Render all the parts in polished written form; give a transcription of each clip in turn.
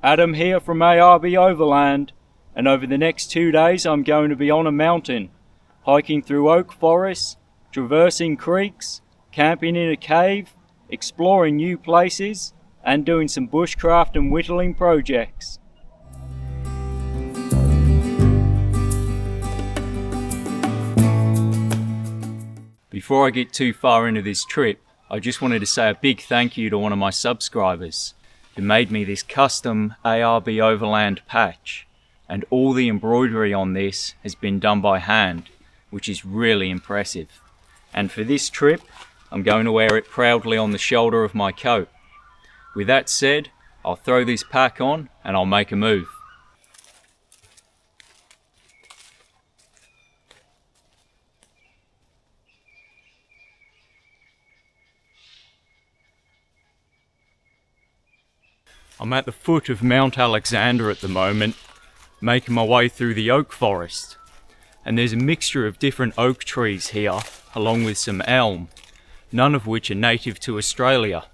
Adam here from ARB Overland, and over the next 2 days I'm going to be on a mountain, hiking through oak forests, traversing creeks, camping in a cave, exploring new places, and doing some bushcraft and whittling projects. Before I get too far into this trip, I just wanted to say a big thank you to one of my subscribers who made me this custom ARB Overland patch, and all the embroidery on this has been done by hand, which is really impressive. And for this trip, I'm going to wear it proudly on the shoulder of my coat. With that said, I'll throw this pack on and I'll make a move. I'm at the foot of Mount Alexander at the moment, making my way through the oak forest. And there's a mixture of different oak trees here, along with some elm, none of which are native to Australia.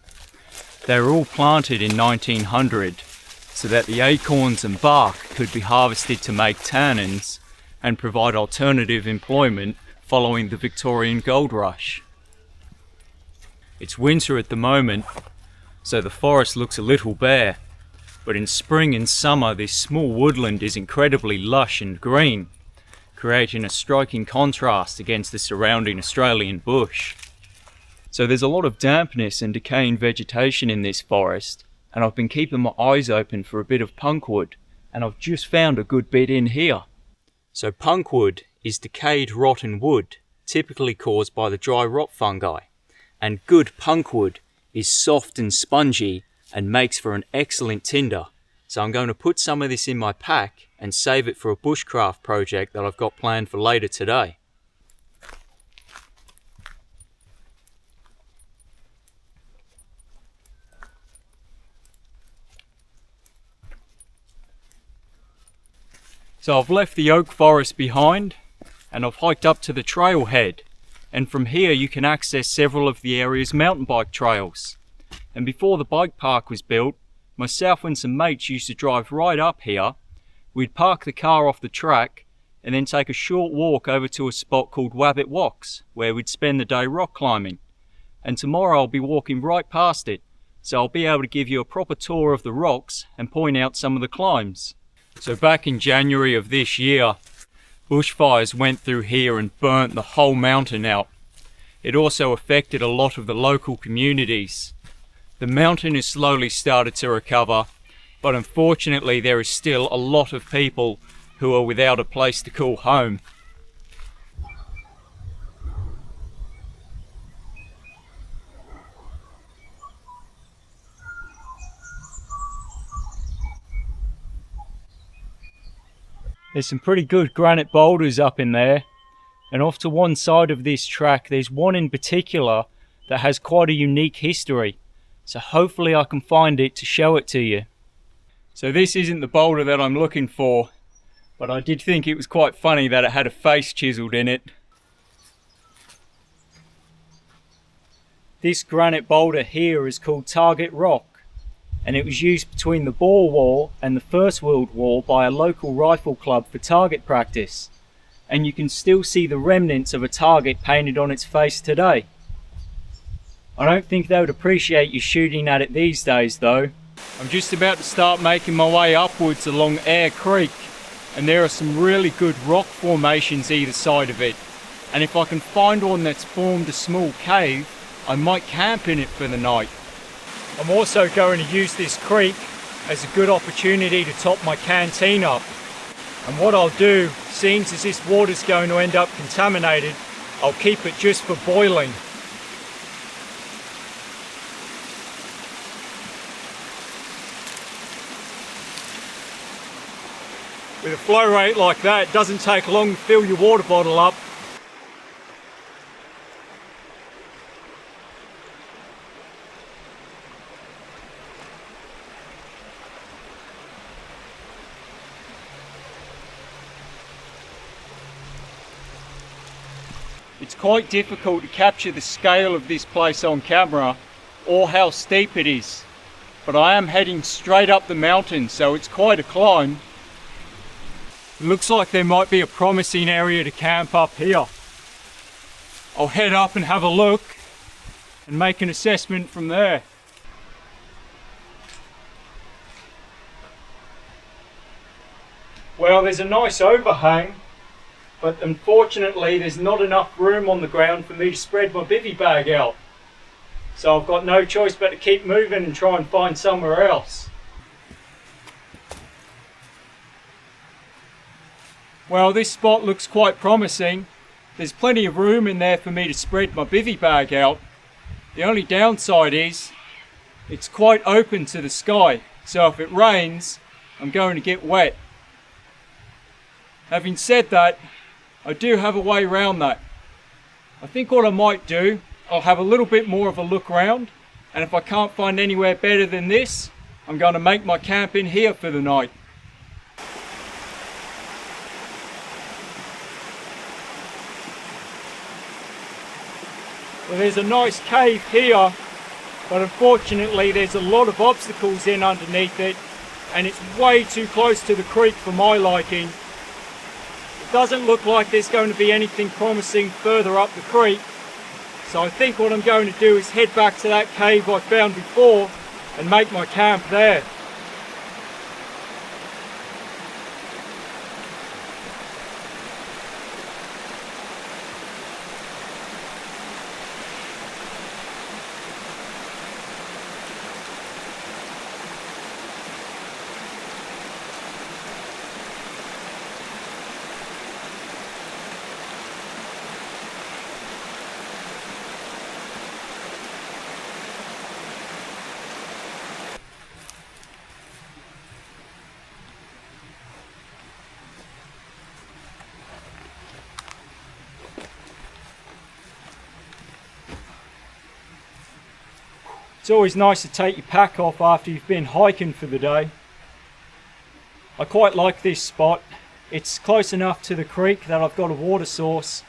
They were all planted in 1900, so that the acorns and bark could be harvested to make tannins and provide alternative employment following the Victorian gold rush. It's winter at the moment, so the forest looks a little bare, but in spring and summer this small woodland is incredibly lush and green, creating a striking contrast against the surrounding Australian bush. So there's a lot of dampness and decaying vegetation in this forest, and I've been keeping my eyes open for a bit of punkwood, and I've just found a good bit in here. So punkwood is decayed rotten wood, typically caused by the dry rot fungi, and good punkwood is soft and spongy and makes for an excellent tinder. So I'm going to put some of this in my pack and save it for a bushcraft project that I've got planned for later today. So I've left the oak forest behind and I've hiked up to the trailhead, and from here you can access several of the area's mountain bike trails. And before the bike park was built, myself and some mates used to drive right up here. We'd park the car off the track and then take a short walk over to a spot called Wabbit Wocks, where we'd spend the day rock climbing. And tomorrow I'll be walking right past it, so I'll be able to give you a proper tour of the rocks and point out some of the climbs. So back in January of this year, bushfires went through here and burnt the whole mountain out. It also affected a lot of the local communities. The mountain has slowly started to recover, but unfortunately there is still a lot of people who are without a place to call home. There's some pretty good granite boulders up in there, and off to one side of this track there's one in particular that has quite a unique history. So hopefully I can find it to show it to you. So this isn't the boulder that I'm looking for, but I did think it was quite funny that it had a face chiseled in it. This granite boulder here is called Target Rock, and it was used between the Boer War and the First World War by a local rifle club for target practice. And you can still see the remnants of a target painted on its face today. I don't think they would appreciate you shooting at it these days though. I'm just about to start making my way upwards along Eyre Creek, and there are some really good rock formations either side of it. And if I can find one that's formed a small cave, I might camp in it for the night. I'm also going to use this creek as a good opportunity to top my canteen up. And what I'll do, seeing as this water's going to end up contaminated, I'll keep it just for boiling. With a flow rate like that, it doesn't take long to fill your water bottle up. It's quite difficult to capture the scale of this place on camera or how steep it is. but I am heading straight up the mountain, so it's quite a climb. It looks like there might be a promising area to camp up here. I'll head up and have a look and make an assessment from there. Well, there's a nice overhang, but unfortunately there's not enough room on the ground for me to spread my bivvy bag out. So I've got no choice but to keep moving and try and find somewhere else. Well, this spot looks quite promising. There's plenty of room in there for me to spread my bivvy bag out. The only downside is it's quite open to the sky, so if it rains, I'm going to get wet. Having said that, I do have a way around that. I think what I might do, I'll have a little bit more of a look around, and if I can't find anywhere better than this, I'm going to make my camp in here for the night. Well, there's a nice cave here, but unfortunately there's a lot of obstacles in underneath it, and it's way too close to the creek for my liking. It doesn't look like there's going to be anything promising further up the creek, so I think what I'm going to do is head back to that cave I found before and make my camp there. It's always nice to take your pack off after you've been hiking for the day. I quite like this spot. It's close enough to the creek that I've got a water source,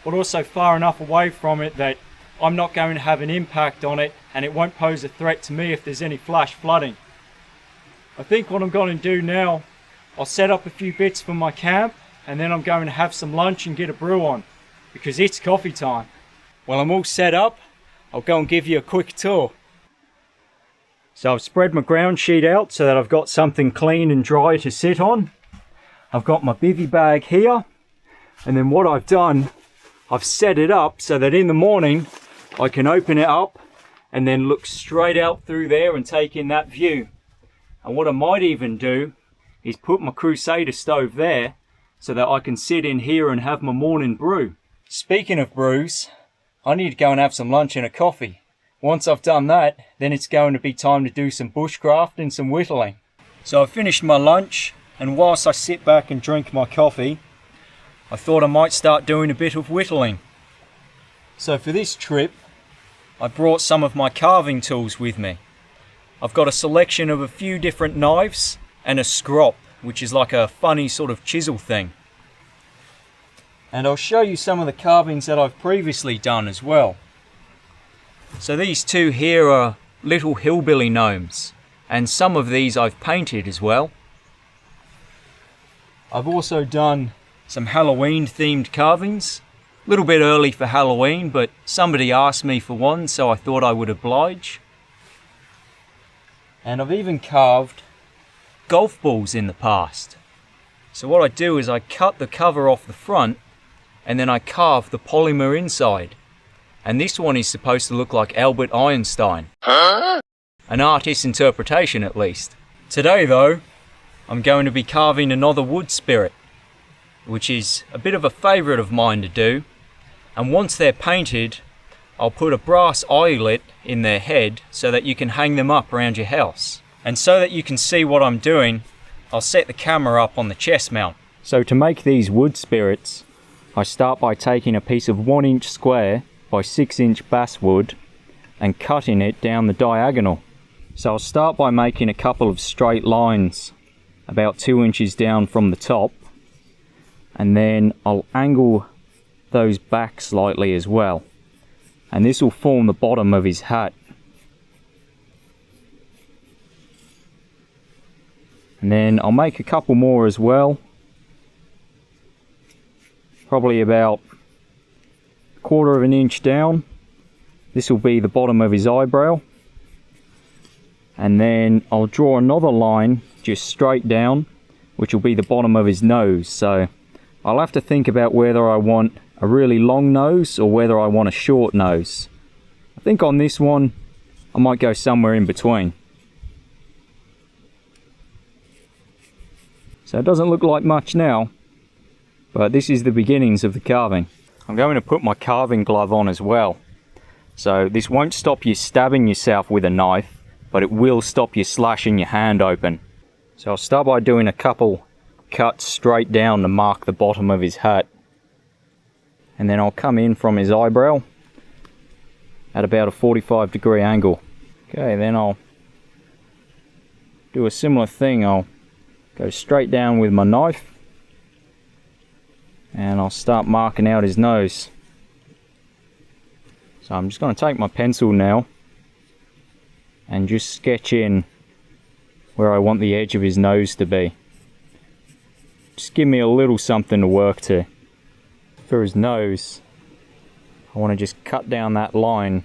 but also far enough away from it that I'm not going to have an impact on it, and it won't pose a threat to me if there's any flash flooding. I think what I'm going to do now, I'll set up a few bits for my camp, and then I'm going to have some lunch and get a brew on, because it's coffee time. Well, I'm all set up. I'll go and give you a quick tour. So I've spread my ground sheet out so that I've got something clean and dry to sit on. I've got my bivvy bag here, and then what I've done, I've set it up so that in the morning I can open it up and then look straight out through there and take in that view. And what I might even do is put my Crusader stove there so that I can sit in here and have my morning brew. Speaking of brews, I need to go and have some lunch and a coffee. Once I've done that, then it's going to be time to do some bushcraft and some whittling. So I've finished my lunch, and whilst I sit back and drink my coffee, I thought I might start doing a bit of whittling. So for this trip, I brought some of my carving tools with me. I've got a selection of a few different knives and a scrop, which is like a funny sort of chisel thing. And I'll show you some of the carvings that I've previously done as well. So these two here are little hillbilly gnomes, and some of these I've painted as well. I've also done some Halloween themed carvings. A little bit early for Halloween, but somebody asked me for one, so I thought I would oblige. And I've even carved golf balls in the past. So what I do is I cut the cover off the front, and then I carve the polymer inside. And this one is supposed to look like Albert Einstein. Huh? An artist's interpretation at least. Today though, I'm going to be carving another wood spirit, which is a bit of a favourite of mine to do. And once they're painted, I'll put a brass eyelet in their head so that you can hang them up around your house. And so that you can see what I'm doing, I'll set the camera up on the chest mount. So to make these wood spirits, I start by taking a piece of 1-inch square by 6-inch basswood and cutting it down the diagonal. So I'll start by making a couple of straight lines about 2 inches down from the top, and then I'll angle those back slightly as well, and this will form the bottom of his hat. And then I'll make a couple more as well. Probably about 1/4 of an inch down. This will be the bottom of his eyebrow. And then I'll draw another line just straight down, which will be the bottom of his nose. So I'll have to think about whether I want a really long nose or whether I want a short nose. I think on this one I might go somewhere in between. So it doesn't look like much now, but this is the beginnings of the carving. I'm going to put my carving glove on as well. So this won't stop you stabbing yourself with a knife, but it will stop you slashing your hand open. So I'll start by doing a couple cuts straight down to mark the bottom of his hat. And then I'll come in from his eyebrow at about a 45-degree angle. Okay, then I'll do a similar thing. I'll go straight down with my knife and I'll start marking out his nose. So I'm just going to take my pencil now and just sketch in where I want the edge of his nose to be. Just give me a little something to work to. For his nose, I want to just cut down that line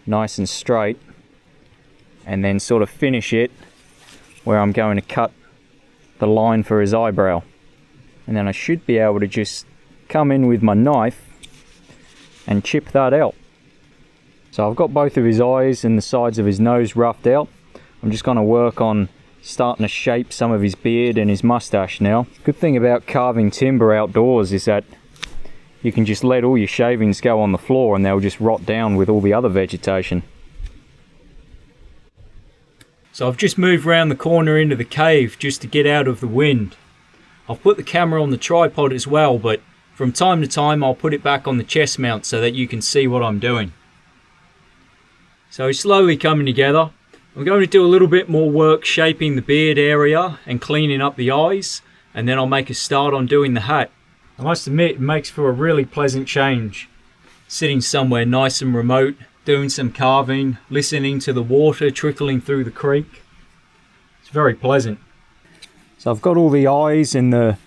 nice and straight and then sort of finish it where I'm going to cut the line for his eyebrow. And then I should be able to just come in with my knife and chip that out. So I've got both of his eyes and the sides of his nose roughed out. I'm just going to work on starting to shape some of his beard and his mustache now. Good thing about carving timber outdoors is that you can just let all your shavings go on the floor and they'll just rot down with all the other vegetation. So I've just moved around the corner into the cave just to get out of the wind. I've put the camera on the tripod as well, but from time to time I'll put it back on the chest mount so that you can see what I'm doing. So it's slowly coming together. I'm going to do a little bit more work shaping the beard area and cleaning up the eyes, and then I'll make a start on doing the hat. I must admit, it makes for a really pleasant change. Sitting somewhere nice and remote, doing some carving, listening to the water trickling through the creek. It's very pleasant. So I've got all the eyes and the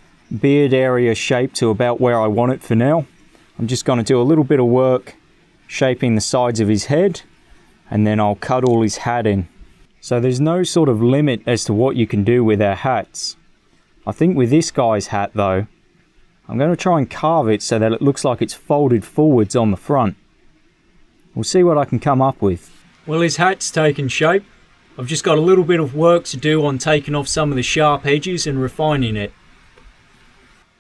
beard area shaped to about where I want it for now. I'm just going to do a little bit of work shaping the sides of his head, and then I'll cut all his hat in. So there's no sort of limit as to what you can do with our hats. I think with this guy's hat though, I'm going to try and carve it so that it looks like it's folded forwards on the front. We'll see what I can come up with. Well, his hat's taken shape. I've just got a little bit of work to do on taking off some of the sharp edges and refining it.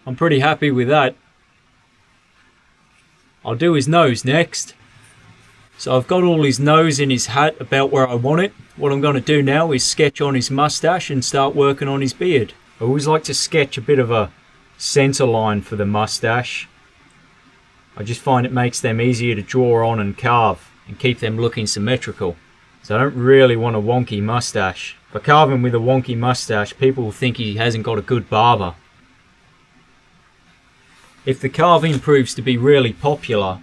I'm pretty happy with that. I'll do his nose next. So I've got all his nose in his hat about where I want it. What I'm going to do now is sketch on his mustache and start working on his beard. I always like to sketch a bit of a center line for the mustache. I just find it makes them easier to draw on and carve and keep them looking symmetrical. So I don't really want a wonky mustache. If I carve him with a wonky mustache, people will think he hasn't got a good barber. If the carving proves to be really popular,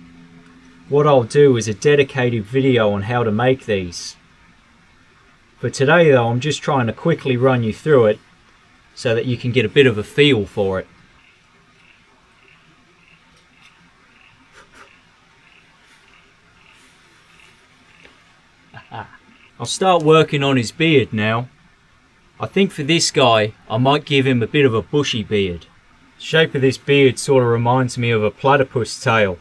what I'll do is a dedicated video on how to make these. For today though, I'm just trying to quickly run you through it so that you can get a bit of a feel for it. I'll start working on his beard now. I think for this guy, I might give him a bit of a bushy beard. The shape of this beard sort of reminds me of a platypus tail.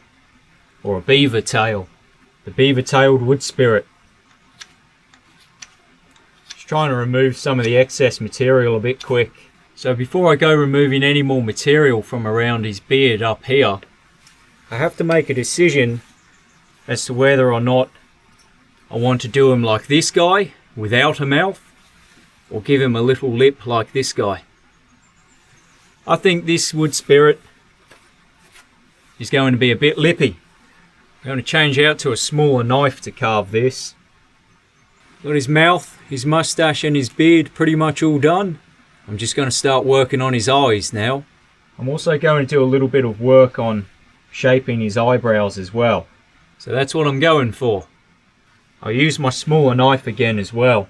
Or a beaver tail. The beaver-tailed wood spirit. Just trying to remove some of the excess material a bit quick. So before I go removing any more material from around his beard up here, I have to make a decision as to whether or not I want to do him like this guy, without a mouth, or give him a little lip like this guy. I think this wood spirit is going to be a bit lippy. I'm going to change out to a smaller knife to carve this. Got his mouth, his mustache and his beard pretty much all done. I'm just going to start working on his eyes now. I'm also going to do a little bit of work on shaping his eyebrows as well. So that's what I'm going for. I'll use my smaller knife again as well.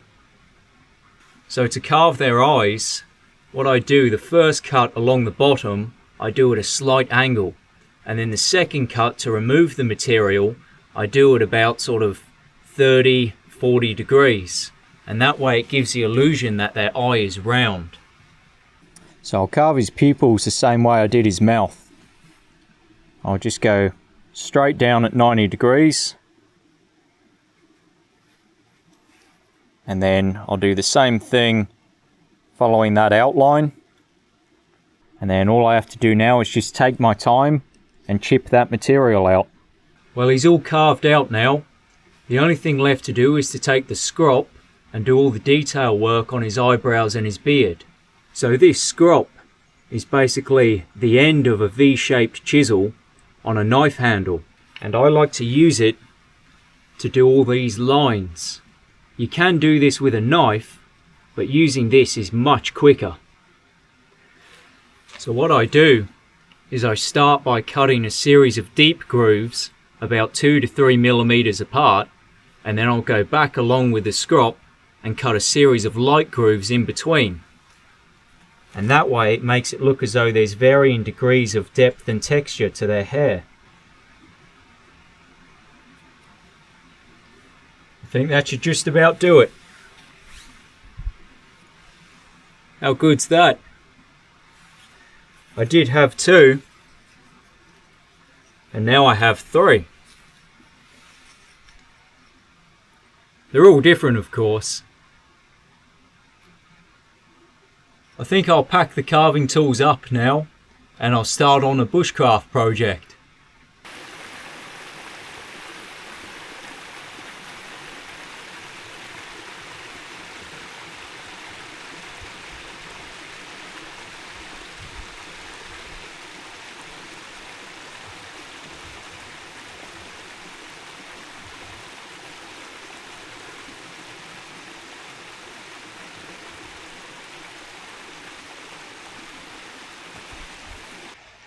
So to carve their eyes, what I do, the first cut along the bottom, I do at a slight angle. And then the second cut to remove the material, I do at about sort of 30, 40 degrees. And that way it gives the illusion that their eye is round. So I'll carve his pupils the same way I did his mouth. I'll just go straight down at 90 degrees. And then I'll do the same thing following that outline. And then all I have to do now is just take my time and chip that material out. Well, he's all carved out now. The only thing left to do is to take the scrop and do all the detail work on his eyebrows and his beard. So this scrop is basically the end of a V-shaped chisel on a knife handle. And I like to use it to do all these lines. You can do this with a knife, but using this is much quicker. So what I do is I start by cutting a series of deep grooves about 2 to 3 millimeters apart, and then I'll go back along with the scrop and cut a series of light grooves in between. And that way it makes it look as though there's varying degrees of depth and texture to their hair. I think that should just about do it. How good's that? I did have 2, and now I have 3. They're all different, of course. I think I'll pack the carving tools up now, and I'll start on a bushcraft project.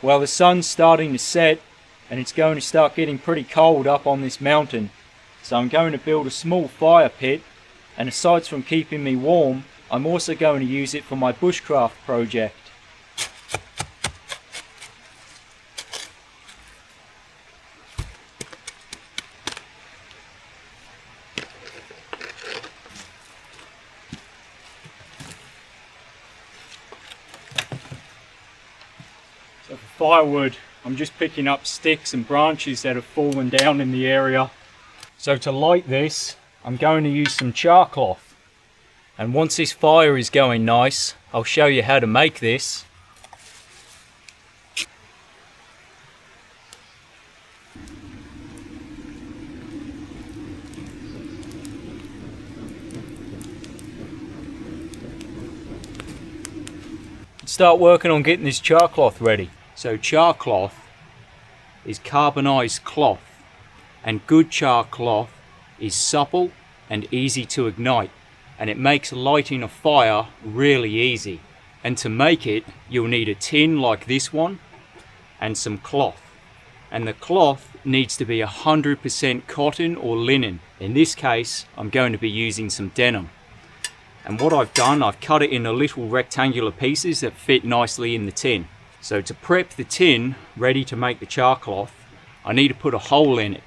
Well, the sun's starting to set and it's going to start getting pretty cold up on this mountain. So I'm going to build a small fire pit, and aside from keeping me warm, I'm also going to use it for my bushcraft project. So for firewood, I'm just picking up sticks and branches that have fallen down in the area. So to light this, I'm going to use some char cloth. And once this fire is going nice, I'll show you how to make this. Start working on getting this char cloth ready. So char cloth is carbonized cloth, and good char cloth is supple and easy to ignite, and it makes lighting a fire really easy. And to make it, you'll need a tin like this one and some cloth, and the cloth needs to be 100% cotton or linen. In this case, I'm going to be using some denim. And what I've done, I've cut it into little rectangular pieces that fit nicely in the tin. So to prep the tin ready to make the char cloth, I need to put a hole in it.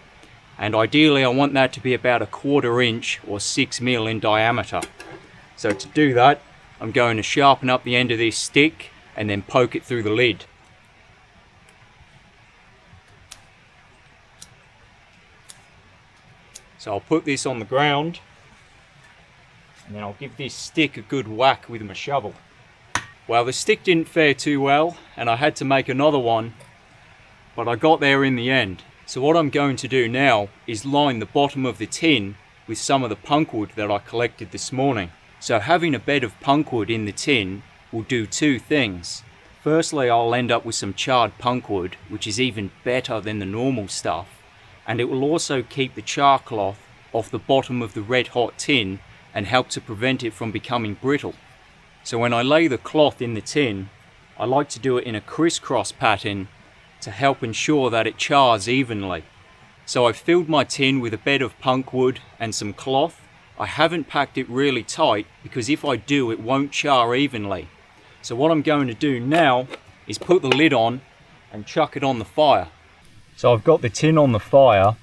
And ideally I want that to be about 1/4 inch or 6 mil in diameter. So to do that, I'm going to sharpen up the end of this stick and then poke it through the lid. So I'll put this on the ground, and then I'll give this stick a good whack with my shovel. Well, the stick didn't fare too well, and I had to make another one, but I got there in the end. So what I'm going to do now is line the bottom of the tin with some of the punkwood that I collected this morning. So having a bed of punkwood in the tin will do 2 things. Firstly, I'll end up with some charred punkwood, which is even better than the normal stuff, and it will also keep the char cloth off the bottom of the red hot tin and help to prevent it from becoming brittle. So when I lay the cloth in the tin, I like to do it in a crisscross pattern to help ensure that it chars evenly. So I've filled my tin with a bed of punkwood and some cloth, I haven't packed it really tight because if I do, it won't char evenly. So what I'm going to do now is put the lid on and chuck it on the fire. So I've got the tin on the fire,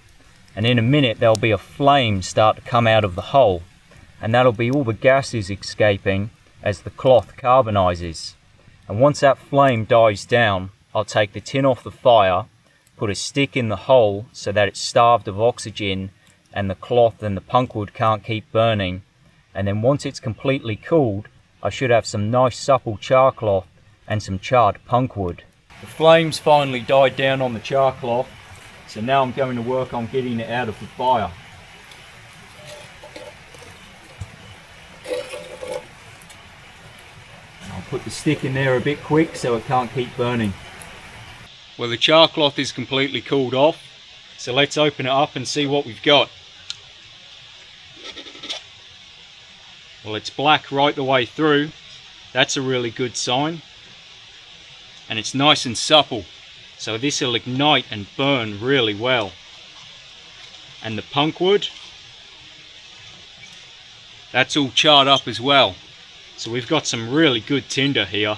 and in a minute there'll be a flame start to come out of the hole, and that'll be all the gases escaping as the cloth carbonizes. And once that flame dies down, I'll take the tin off the fire, put a stick in the hole so that it's starved of oxygen and the cloth and the punkwood can't keep burning, and then once it's completely cooled, I should have some nice supple char cloth and some charred punkwood. The flames finally died down on the char cloth, so now I'm going to work on getting it out of the fire. I'll put the stick in there a bit quick so it can't keep burning. Well, the char cloth is completely cooled off, so let's open it up and see what we've got. Well, it's black right the way through. That's a really good sign. And it's nice and supple, so this will ignite and burn really well. And the punkwood, that's all charred up as well. So we've got some really good tinder here.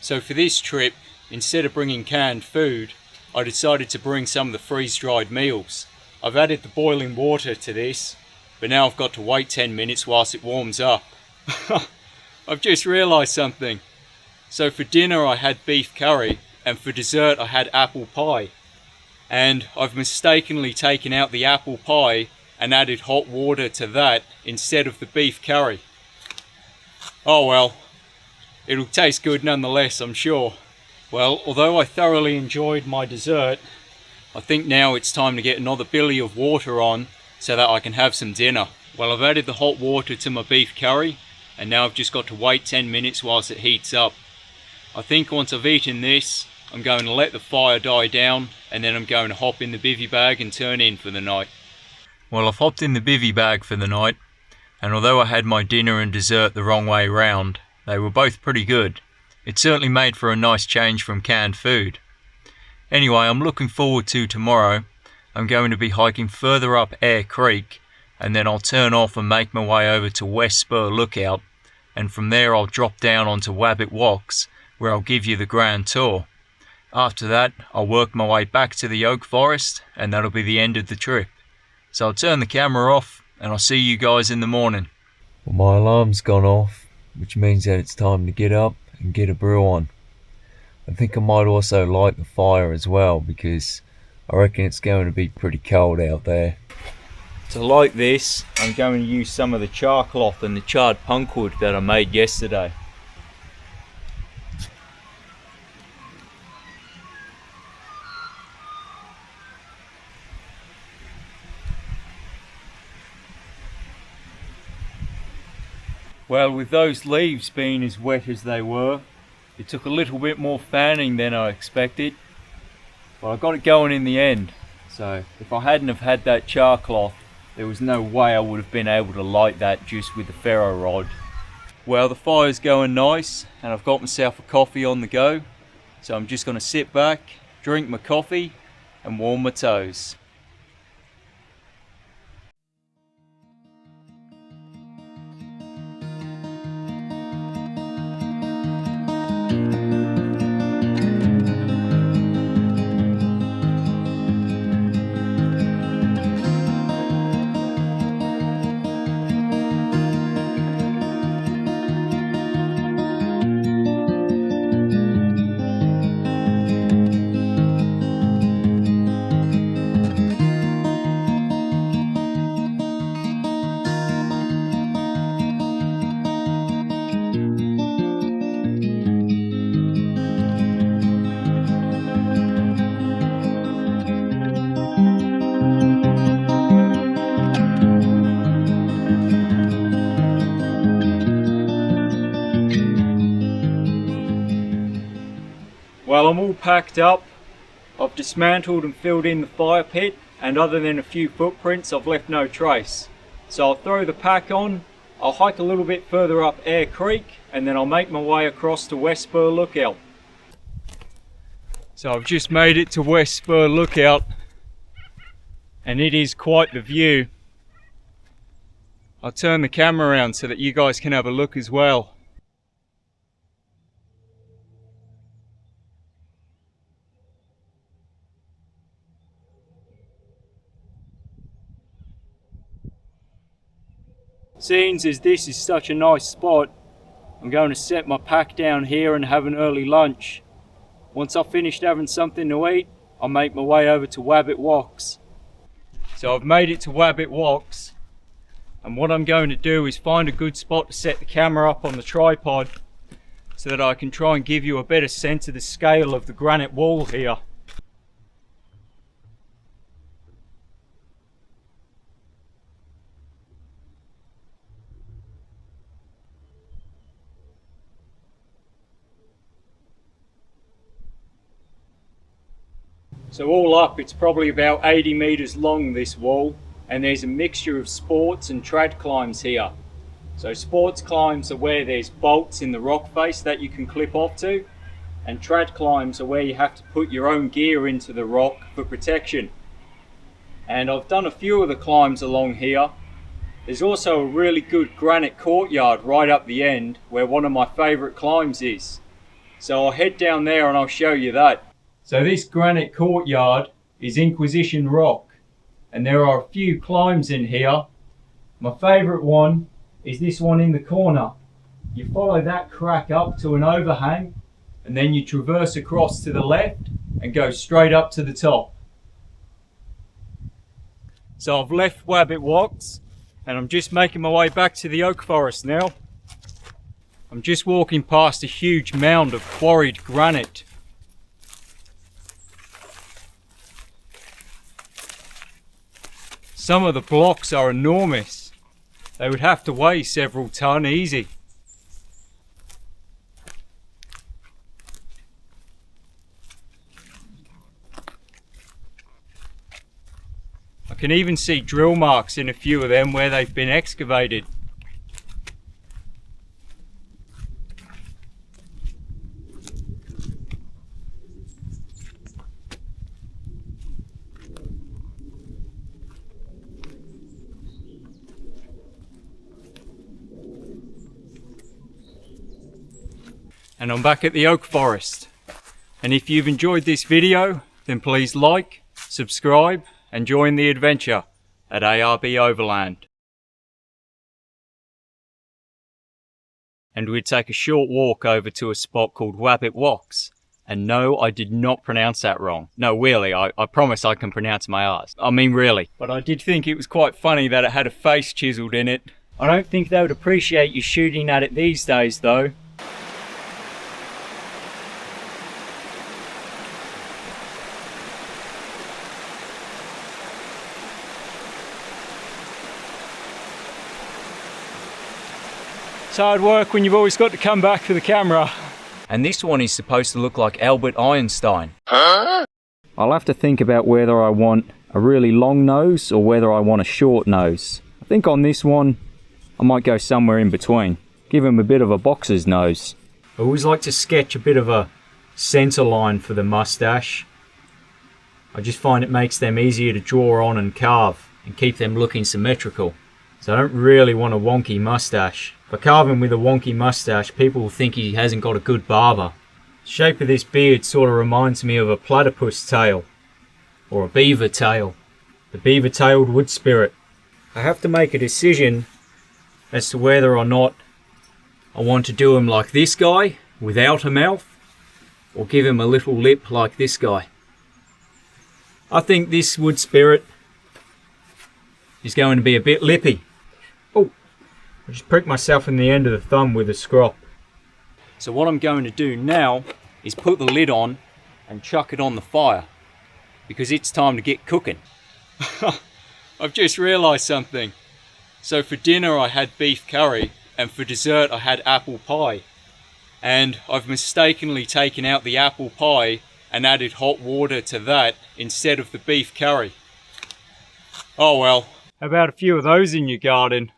So for this trip, instead of bringing canned food, I decided to bring some of the freeze-dried meals. I've added the boiling water to this, but now I've got to wait 10 minutes whilst it warms up. I've just realised something. So for dinner I had beef curry, and for dessert I had apple pie. And I've mistakenly taken out the apple pie and added hot water to that instead of the beef curry. Oh well, it'll taste good nonetheless, I'm sure. Well, although I thoroughly enjoyed my dessert, I think now it's time to get another billy of water on so that I can have some dinner. Well, I've added the hot water to my beef curry, and now I've just got to wait 10 minutes whilst it heats up. I think once I've eaten this, I'm going to let the fire die down, and then I'm going to hop in the bivvy bag and turn in for the night. Well, I've hopped in the bivvy bag for the night, and although I had my dinner and dessert the wrong way round, they were both pretty good. It certainly made for a nice change from canned food. Anyway, I'm looking forward to tomorrow. I'm going to be hiking further up Eyre Creek, and then I'll turn off and make my way over to West Spur Lookout, and from there I'll drop down onto Wabbit Wocks, where I'll give you the grand tour. After that, I'll work my way back to the oak forest, and that'll be the end of the trip. So I'll turn the camera off, and I'll see you guys in the morning. Well, my alarm's gone off, which means that it's time to get up and get a brew on. I think I might also light the fire as well, because I reckon it's going to be pretty cold out there. To light this, I'm going to use some of the char cloth and the charred punkwood that I made yesterday. Well, with those leaves being as wet as they were, it took a little bit more fanning than I expected, but I got it going in the end. So if I hadn't have had that char cloth, there was no way I would have been able to light that just with the ferro rod. Well, the fire's going nice, and I've got myself a coffee on the go, so I'm just going to sit back, drink my coffee and warm my toes. Well, I'm all packed up. I've dismantled and filled in the fire pit, and other than a few footprints, I've left no trace. So I'll throw the pack on, I'll hike a little bit further up Eyre Creek, and then I'll make my way across to West Spur Lookout. So I've just made it to West Spur Lookout, and it is quite the view. I'll turn the camera around so that you guys can have a look as well. Seeing as this is such a nice spot, I'm going to set my pack down here and have an early lunch. Once I've finished having something to eat, I'll make my way over to Wabbit Wocks. So I've made it to Wabbit Wocks, and what I'm going to do is find a good spot to set the camera up on the tripod so that I can try and give you a better sense of the scale of the granite wall here. So all up, it's probably about 80 metres long, this wall, and there's a mixture of sports and trad climbs here. So sports climbs are where there's bolts in the rock face that you can clip off to, and trad climbs are where you have to put your own gear into the rock for protection. And I've done a few of the climbs along here. There's also a really good granite courtyard right up the end where one of my favourite climbs is. So I'll head down there and I'll show you that. So this granite courtyard is Inquisition Rock, and there are a few climbs in here. My favourite one is this one in the corner. You follow that crack up to an overhang, and then you traverse across to the left and go straight up to the top. So I've left Wabbit Wocks and I'm just making my way back to the oak forest now. I'm just walking past a huge mound of quarried granite. Some of the blocks are enormous. They would have to weigh several ton easy. I can even see drill marks in a few of them where they've been excavated. And I'm back at the oak forest. And if you've enjoyed this video, then please like, subscribe and join the adventure at ARB Overland. And we'd take a short walk over to a spot called Wabbit Wocks. And no, I did not pronounce that wrong. No, really, I promise I can pronounce my R's. I mean really. But I did think it was quite funny that it had a face chiseled in it. I don't think they would appreciate you shooting at it these days though. It's hard work when you've always got to come back for the camera. And this one is supposed to look like Albert Einstein. Huh? I'll have to think about whether I want a really long nose or whether I want a short nose. I think on this one, I might go somewhere in between. Give him a bit of a boxer's nose. I always like to sketch a bit of a centre line for the mustache. I just find it makes them easier to draw on and carve and keep them looking symmetrical. So I don't really want a wonky mustache. If I carve him with a wonky mustache, people will think he hasn't got a good barber. The shape of this beard sort of reminds me of a platypus tail, or a beaver tail, the beaver-tailed wood spirit. I have to make a decision as to whether or not I want to do him like this guy, without a mouth, or give him a little lip like this guy. I think this wood spirit is going to be a bit lippy. Oh, I just pricked myself in the end of the thumb with a scrap. So what I'm going to do now is put the lid on and chuck it on the fire, because it's time to get cooking. I've just realised something. So for dinner I had beef curry, and for dessert I had apple pie. And I've mistakenly taken out the apple pie and added hot water to that instead of the beef curry. Oh well. How about a few of those in your garden?